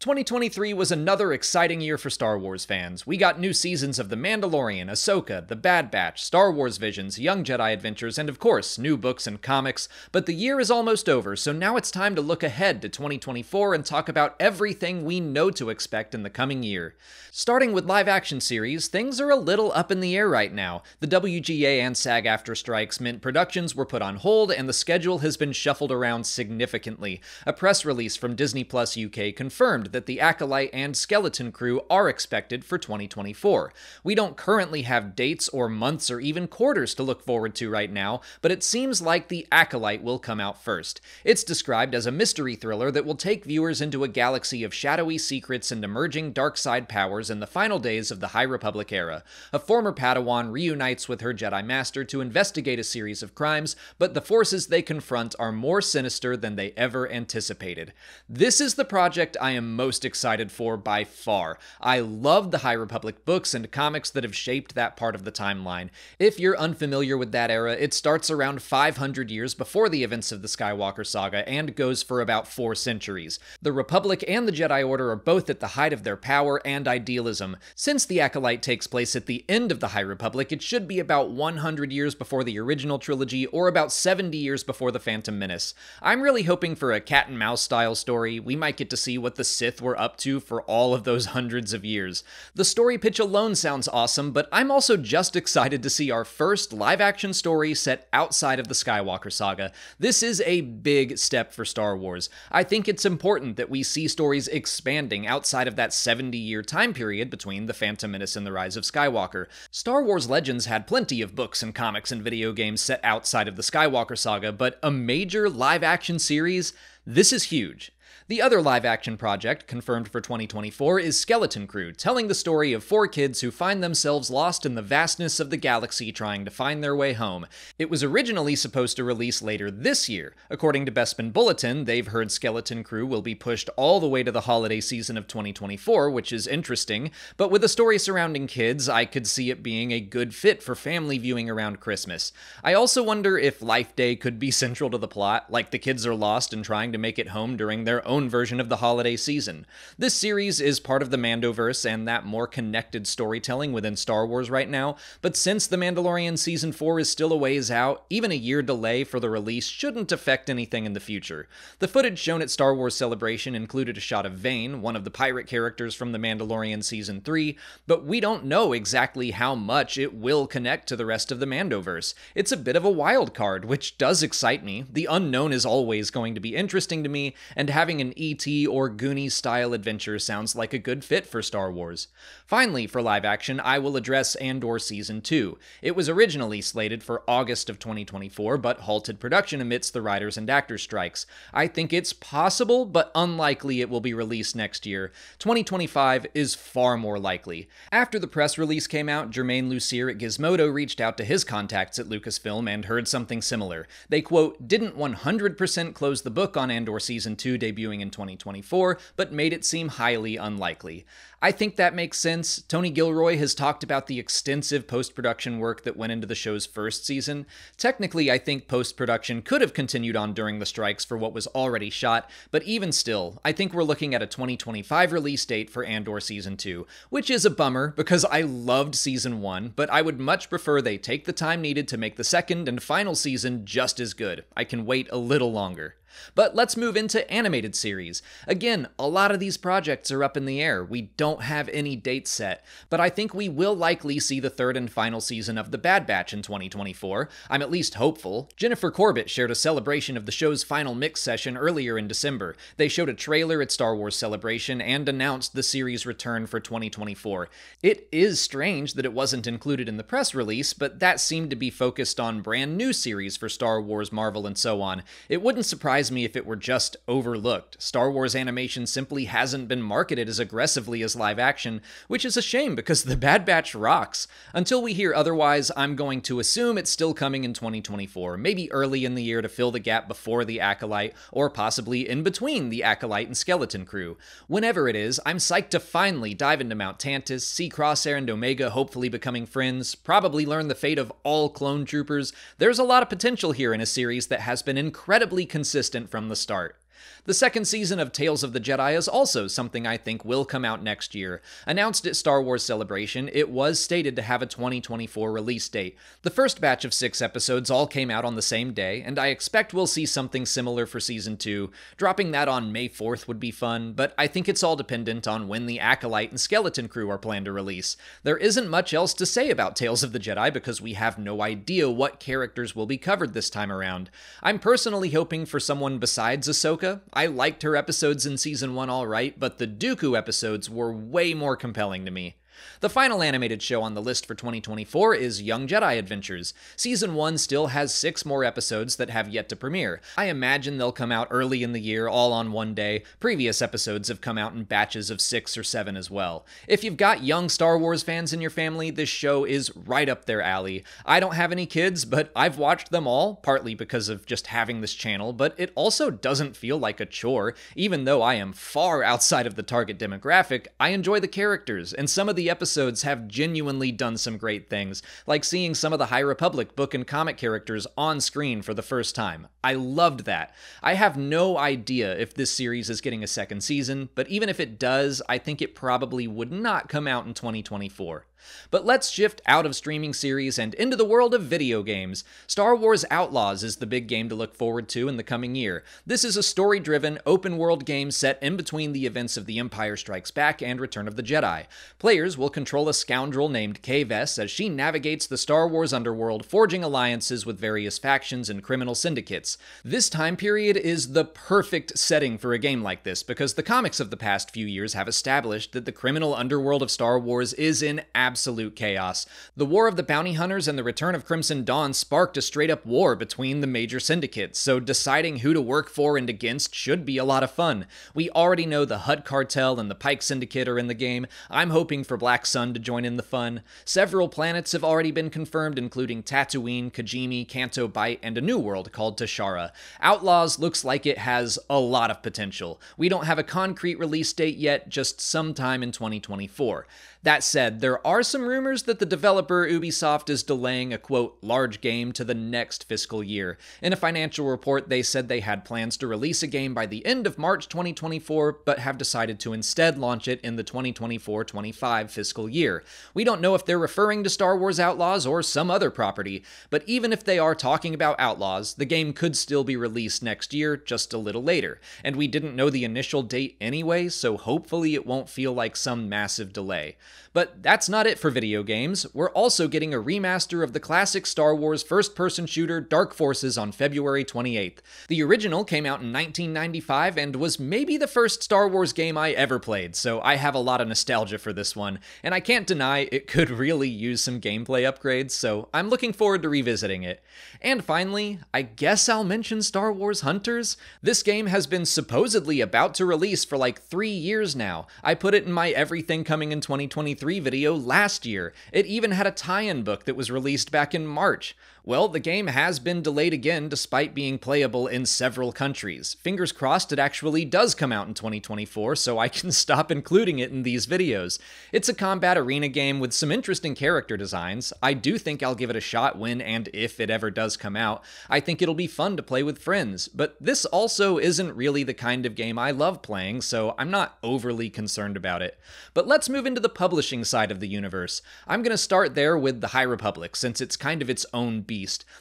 2023 was another exciting year for Star Wars fans. We got new seasons of The Mandalorian, Ahsoka, The Bad Batch, Star Wars Visions, Young Jedi Adventures, and of course, new books and comics. But the year is almost over, so now it's time to look ahead to 2024 and talk about everything we know to expect in the coming year. Starting with live-action series, things are a little up in the air right now. The WGA and SAG-AFTRA strikes meant productions were put on hold, and the schedule has been shuffled around significantly. A press release from Disney Plus UK confirmed that the Acolyte and Skeleton Crew are expected for 2024. We don't currently have dates or months or even quarters to look forward to right now, but it seems like the Acolyte will come out first. It's described as a mystery thriller that will take viewers into a galaxy of shadowy secrets and emerging dark side powers in the final days of the High Republic era. A former Padawan reunites with her Jedi Master to investigate a series of crimes, but the forces they confront are more sinister than they ever anticipated. This is the project I am most excited for by far. I love the High Republic books and comics that have shaped that part of the timeline. If you're unfamiliar with that era, it starts around 500 years before the events of the Skywalker saga and goes for about 4 centuries. The Republic and the Jedi Order are both at the height of their power and idealism. Since the Acolyte takes place at the end of the High Republic, it should be about 100 years before the original trilogy or about 70 years before the Phantom Menace. I'm really hoping for a cat and mouse style story. We might get to see what the Sith were up to for all of those hundreds of years. The story pitch alone sounds awesome, but I'm also just excited to see our first live-action story set outside of the Skywalker saga. This is a big step for Star Wars. I think it's important that we see stories expanding outside of that 70-year time period between The Phantom Menace and The Rise of Skywalker. Star Wars Legends had plenty of books and comics and video games set outside of the Skywalker saga, but a major live-action series? This is huge. The other live-action project, confirmed for 2024, is Skeleton Crew, telling the story of 4 kids who find themselves lost in the vastness of the galaxy trying to find their way home. It was originally supposed to release later this year. According to Bespin Bulletin, they've heard Skeleton Crew will be pushed all the way to the holiday season of 2024, which is interesting, but with a story surrounding kids, I could see it being a good fit for family viewing around Christmas. I also wonder if Life Day could be central to the plot, like the kids are lost and trying to make it home during their own version of the holiday season. This series is part of the Mandoverse and that more connected storytelling within Star Wars right now, but since The Mandalorian Season 4 is still a ways out, even a year delay for the release shouldn't affect anything in the future. The footage shown at Star Wars Celebration included a shot of Vane, one of the pirate characters from The Mandalorian Season 3, but we don't know exactly how much it will connect to the rest of the Mandoverse. It's a bit of a wild card, which does excite me. The unknown is always going to be interesting to me, and having an E.T. or Goonies-style adventure sounds like a good fit for Star Wars. Finally, for live action, I will address Andor Season 2. It was originally slated for August of 2024, but halted production amidst the writers and actors strikes. I think it's possible, but unlikely it will be released next year. 2025 is far more likely. After the press release came out, Jermaine Lucier at Gizmodo reached out to his contacts at Lucasfilm and heard something similar. They, quote, didn't 100% close the book on Andor Season 2 debuting in 2024, but made it seem highly unlikely. I think that makes sense. Tony Gilroy has talked about the extensive post-production work that went into the show's first season. Technically, I think post-production could have continued on during the strikes for what was already shot, but even still, I think we're looking at a 2025 release date for Andor Season 2, which is a bummer because I loved Season 1, but I would much prefer they take the time needed to make the second and final season just as good. I can wait a little longer. But let's move into animated series. Again, a lot of these projects are up in the air. We don't have any dates set, but I think we will likely see the 3rd and final season of The Bad Batch in 2024. I'm at least hopeful. Jennifer Corbett shared a celebration of the show's final mix session earlier in December. They showed a trailer at Star Wars Celebration and announced the series' return for 2024. It is strange that it wasn't included in the press release, but that seemed to be focused on brand new series for Star Wars, Marvel, and so on. It wouldn't surprise me if it were just overlooked. Star Wars animation simply hasn't been marketed as aggressively as live action, which is a shame because The Bad Batch rocks. Until we hear otherwise, I'm going to assume it's still coming in 2024, maybe early in the year to fill the gap before The Acolyte, or possibly in between The Acolyte and Skeleton Crew. Whenever it is, I'm psyched to finally dive into Mount Tantus, see Crosshair and Omega hopefully becoming friends, probably learn the fate of all clone troopers. There's a lot of potential here in a series that has been incredibly consistent from the start. The second season of Tales of the Jedi is also something I think will come out next year. Announced at Star Wars Celebration, it was stated to have a 2024 release date. The first batch of 6 episodes all came out on the same day, and I expect we'll see something similar for Season 2. Dropping that on May 4th would be fun, but I think it's all dependent on when the Acolyte and Skeleton Crew are planned to release. There isn't much else to say about Tales of the Jedi because we have no idea what characters will be covered this time around. I'm personally hoping for someone besides Ahsoka. I liked her episodes in Season 1 alright, but the Dooku episodes were way more compelling to me. The final animated show on the list for 2024 is Young Jedi Adventures. Season 1 still has 6 more episodes that have yet to premiere. I imagine they'll come out early in the year, all on one day. Previous episodes have come out in batches of 6 or 7 as well. If you've got young Star Wars fans in your family, this show is right up their alley. I don't have any kids, but I've watched them all, partly because of just having this channel, but it also doesn't feel like a chore. Even though I am far outside of the target demographic, I enjoy the characters, and some of the episodes have genuinely done some great things, like seeing some of the High Republic book and comic characters on screen for the first time. I loved that. I have no idea if this series is getting a second season, but even if it does, I think it probably would not come out in 2024. But let's shift out of streaming series and into the world of video games. Star Wars Outlaws is the big game to look forward to in the coming year. This is a story-driven, open-world game set in between the events of The Empire Strikes Back and Return of the Jedi. Players will control a scoundrel named Kves as she navigates the Star Wars underworld, forging alliances with various factions and criminal syndicates. This time period is the perfect setting for a game like this because the comics of the past few years have established that the criminal underworld of Star Wars is in absolute chaos. The War of the Bounty Hunters and the Return of Crimson Dawn sparked a straight-up war between the major syndicates, so deciding who to work for and against should be a lot of fun. We already know the Hutt Cartel and the Pike Syndicate are in the game. I'm hoping for Black Sun to join in the fun. Several planets have already been confirmed, including Tatooine, Kijimi, Canto Bight, and a new world called Tashara. Outlaws looks like it has a lot of potential. We don't have a concrete release date yet, just sometime in 2024. That said, there are some rumors that the developer Ubisoft is delaying a quote large game to the next fiscal year. In a financial report, they said they had plans to release a game by the end of March 2024, but have decided to instead launch it in the 2024-25 fiscal year. We don't know if they're referring to Star Wars Outlaws or some other property, but even if they are talking about Outlaws, the game could still be released next year, just a little later. And we didn't know the initial date anyway, so hopefully it won't feel like some massive delay. But that's not it for video games. We're also getting a remaster of the classic Star Wars first-person shooter Dark Forces on February 28th. The original came out in 1995 and was maybe the first Star Wars game I ever played, so I have a lot of nostalgia for this one, and I can't deny it could really use some gameplay upgrades, so I'm looking forward to revisiting it. And finally, I guess I'll mention Star Wars Hunters. This game has been supposedly about to release for like 3 years now. I put it in my Everything Coming in 2023 video last year. It even had a tie-in book that was released back in March. Well, the game has been delayed again despite being playable in several countries. Fingers crossed it actually does come out in 2024 so I can stop including it in these videos. It's a combat arena game with some interesting character designs. I do think I'll give it a shot when and if it ever does come out. I think it'll be fun to play with friends, but this also isn't really the kind of game I love playing, so I'm not overly concerned about it. But let's move into the publishing side of the universe. I'm going to start there with the High Republic, since it's kind of its own beast.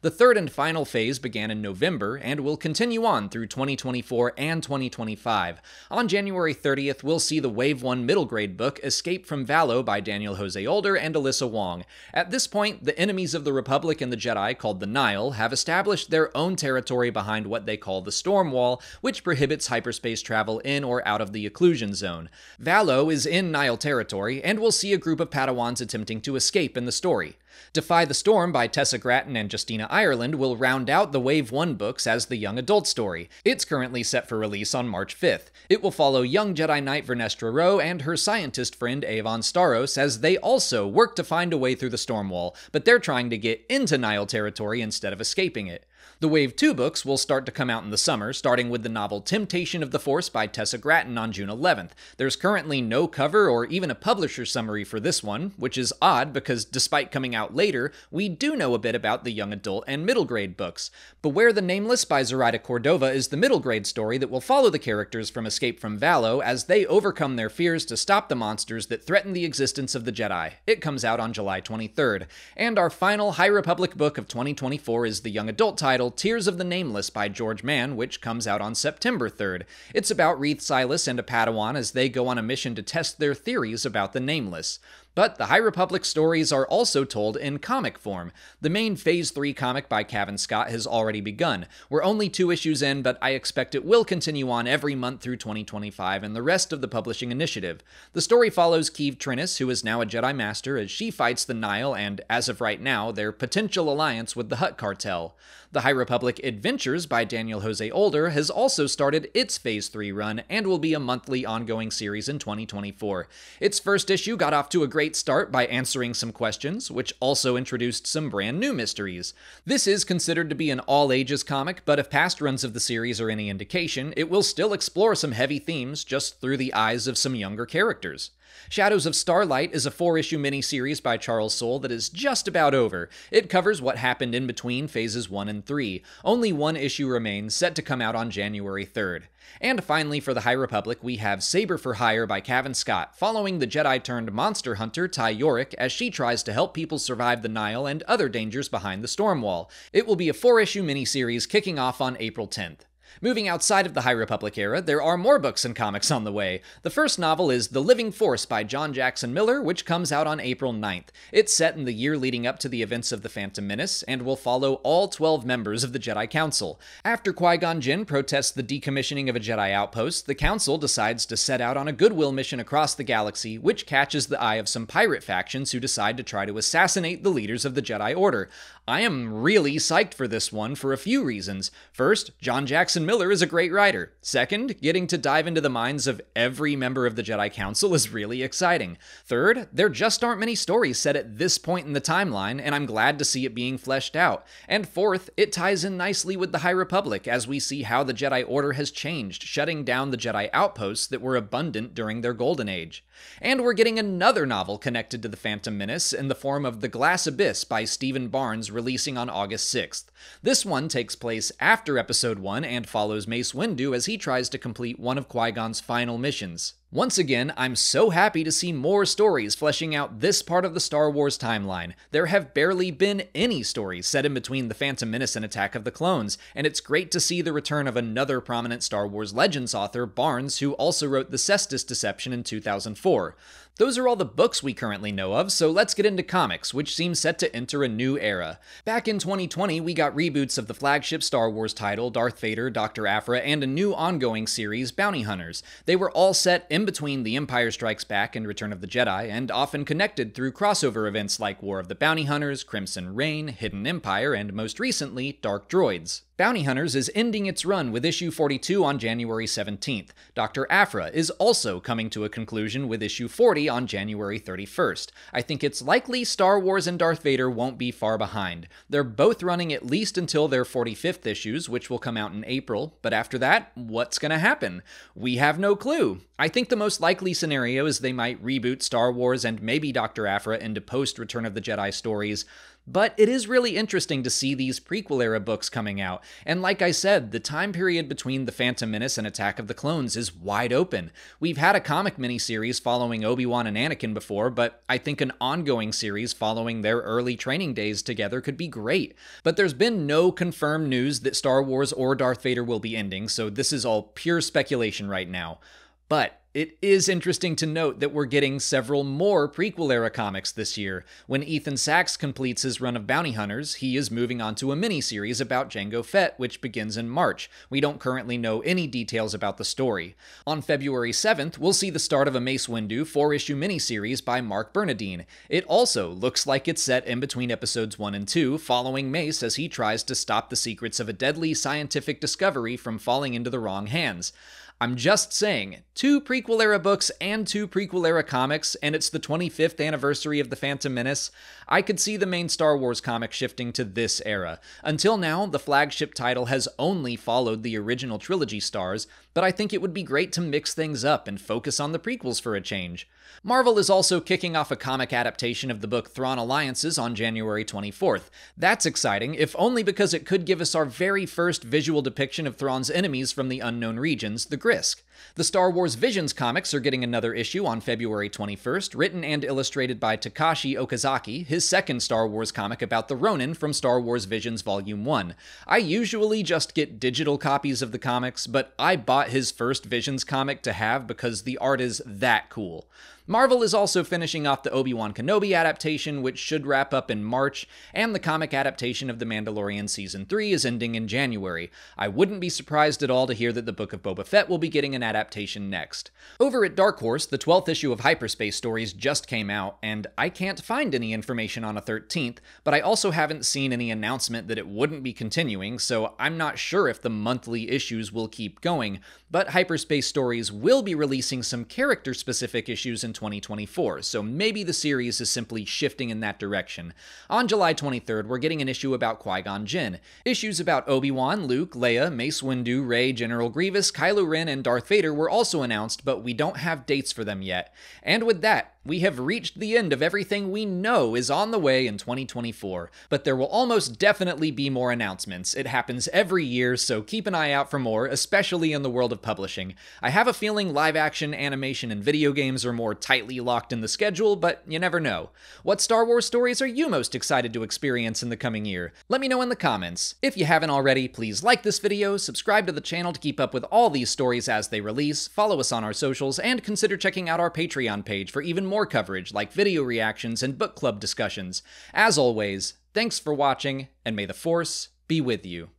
The third and final phase began in November and will continue on through 2024 and 2025. On January 30th, we'll see the Wave 1 middle grade book Escape from Valo by Daniel Jose Older and Alyssa Wong. At this point, the enemies of the Republic and the Jedi, called the Nile, have established their own territory behind what they call the Storm Wall, which prohibits hyperspace travel in or out of the occlusion zone. Valo is in Nile territory, and we'll see a group of Padawans attempting to escape in the story. Defy the Storm by Tessa Gratton and Justina Ireland will round out the Wave 1 books as the young adult story. It's currently set for release on March 5th. It will follow young Jedi Knight Vernestra Rowe and her scientist friend Avon Staros as they also work to find a way through the Storm Wall, but they're trying to get into Nile territory instead of escaping it. The Wave 2 books will start to come out in the summer, starting with the novel Temptation of the Force by Tessa Gratton on June 11th. There's currently no cover or even a publisher summary for this one, which is odd because despite coming out later, we do know a bit about the young adult and middle grade books. Beware the Nameless by Zoraida Cordova is the middle grade story that will follow the characters from Escape from Valo as they overcome their fears to stop the monsters that threaten the existence of the Jedi. It comes out on July 23rd. And our final High Republic book of 2024 is the young adult title Tears of the Nameless by George Mann, which comes out on September 3rd. It's about Reath Silas and a Padawan as they go on a mission to test their theories about the Nameless. But the High Republic stories are also told in comic form. The main Phase 3 comic by Cavan Scott has already begun. We're only 2 issues in, but I expect it will continue on every month through 2025 and the rest of the publishing initiative. The story follows Keeve Trennis, who is now a Jedi Master, as she fights the Nihil and, as of right now, their potential alliance with the Hutt Cartel. The High Republic Adventures by Daniel Jose Older has also started its Phase 3 run and will be a monthly ongoing series in 2024. Its first issue got off to a great start by answering some questions, which also introduced some brand new mysteries. This is considered to be an all-ages comic, but if past runs of the series are any indication, it will still explore some heavy themes just through the eyes of some younger characters. Shadows of Starlight is a 4-issue miniseries by Charles Soule that is just about over. It covers what happened in between phases 1 and 3. Only 1 issue remains, set to come out on January 3rd. And finally, for the High Republic, we have Saber for Hire by Cavan Scott, following the Jedi-turned-monster hunter Ty Yorick as she tries to help people survive the Nihil and other dangers behind the Stormwall. It will be a 4-issue miniseries kicking off on April 10th. Moving outside of the High Republic era, there are more books and comics on the way. The first novel is The Living Force by John Jackson Miller, which comes out on April 9th. It's set in the year leading up to the events of The Phantom Menace, and will follow all 12 members of the Jedi Council. After Qui-Gon Jinn protests the decommissioning of a Jedi outpost, the Council decides to set out on a goodwill mission across the galaxy, which catches the eye of some pirate factions who decide to try to assassinate the leaders of the Jedi Order. I am really psyched for this one for a few reasons. First, John Jackson Miller is a great writer. Second, getting to dive into the minds of every member of the Jedi Council is really exciting. Third, there just aren't many stories set at this point in the timeline, and I'm glad to see it being fleshed out. And fourth, it ties in nicely with the High Republic as we see how the Jedi Order has changed, shutting down the Jedi outposts that were abundant during their Golden Age. And we're getting another novel connected to the Phantom Menace in the form of The Glass Abyss by Stephen Barnes, releasing on August 6th. This one takes place after Episode 1 and follows Mace Windu as he tries to complete one of Qui-Gon's final missions. Once again, I'm so happy to see more stories fleshing out this part of the Star Wars timeline. There have barely been any stories set in between The Phantom Menace and Attack of the Clones, and it's great to see the return of another prominent Star Wars Legends author, Barnes, who also wrote The Cestus Deception in 2004. Those are all the books we currently know of, so let's get into comics, which seem set to enter a new era. Back in 2020, we got reboots of the flagship Star Wars title, Darth Vader, Dr. Aphra, and a new ongoing series, Bounty Hunters. They were all set in between The Empire Strikes Back and Return of the Jedi, and often connected through crossover events like War of the Bounty Hunters, Crimson Reign, Hidden Empire, and most recently, Dark Droids. Bounty Hunters is ending its run with issue 42 on January 17th. Dr. Aphra is also coming to a conclusion with issue 40 on January 31st. I think it's likely Star Wars and Darth Vader won't be far behind. They're both running at least until their 45th issues, which will come out in April, but after that, what's gonna happen? We have no clue. I think the most likely scenario is they might reboot Star Wars and maybe Dr. Aphra into post-Return of the Jedi stories. But it is really interesting to see these prequel-era books coming out, and like I said, the time period between The Phantom Menace and Attack of the Clones is wide open. We've had a comic miniseries following Obi-Wan and Anakin before, but I think an ongoing series following their early training days together could be great. But there's been no confirmed news that Star Wars or Darth Vader will be ending, so this is all pure speculation right now. But it is interesting to note that we're getting several more prequel-era comics this year. When Ethan Sachs completes his run of Bounty Hunters, he is moving on to a miniseries about Jango Fett, which begins in March. We don't currently know any details about the story. On February 7th, we'll see the start of a Mace Windu 4-issue miniseries by Mark Bernardine. It also looks like it's set in between episodes 1 and 2, following Mace as he tries to stop the secrets of a deadly scientific discovery from falling into the wrong hands. I'm just saying, 2 prequel-era books and 2 prequel-era comics, and it's the 25th anniversary of The Phantom Menace. I could see the main Star Wars comic shifting to this era. Until now, the flagship title has only followed the original trilogy stars, but I think it would be great to mix things up and focus on the prequels for a change. Marvel is also kicking off a comic adaptation of the book Thrawn Alliances on January 24th. That's exciting, if only because it could give us our very first visual depiction of Thrawn's enemies from the unknown regions, the Grisk. The Star Wars Visions comics are getting another issue on February 21st, written and illustrated by Takashi Okazaki, his second Star Wars comic about the Ronin from Star Wars Visions Volume 1. I usually just get digital copies of the comics, but I bought his first Visions comic to have because the art is that cool. Marvel is also finishing off the Obi-Wan Kenobi adaptation, which should wrap up in March, and the comic adaptation of The Mandalorian Season 3 is ending in January. I wouldn't be surprised at all to hear that the Book of Boba Fett will be getting an adaptation next. Over at Dark Horse, the 12th issue of Hyperspace Stories just came out, and I can't find any information on a 13th, but I also haven't seen any announcement that it wouldn't be continuing, so I'm not sure if the monthly issues will keep going, but Hyperspace Stories will be releasing some character-specific issues in 2024, so maybe the series is simply shifting in that direction. On July 23rd, we're getting an issue about Qui-Gon Jinn. Issues about Obi-Wan, Luke, Leia, Mace Windu, Rey, General Grievous, Kylo Ren, and Darth Vader were also announced, but we don't have dates for them yet. And with that, we have reached the end of everything we know is on the way in 2024, but there will almost definitely be more announcements. It happens every year, so keep an eye out for more, especially in the world of publishing. I have a feeling live-action, animation, and video games are more tightly locked in the schedule, but you never know. What Star Wars stories are you most excited to experience in the coming year? Let me know in the comments. If you haven't already, please like this video, subscribe to the channel to keep up with all these stories as they release, follow us on our socials, and consider checking out our Patreon page for even more coverage like video reactions and book club discussions. As always, thanks for watching, and may the Force be with you.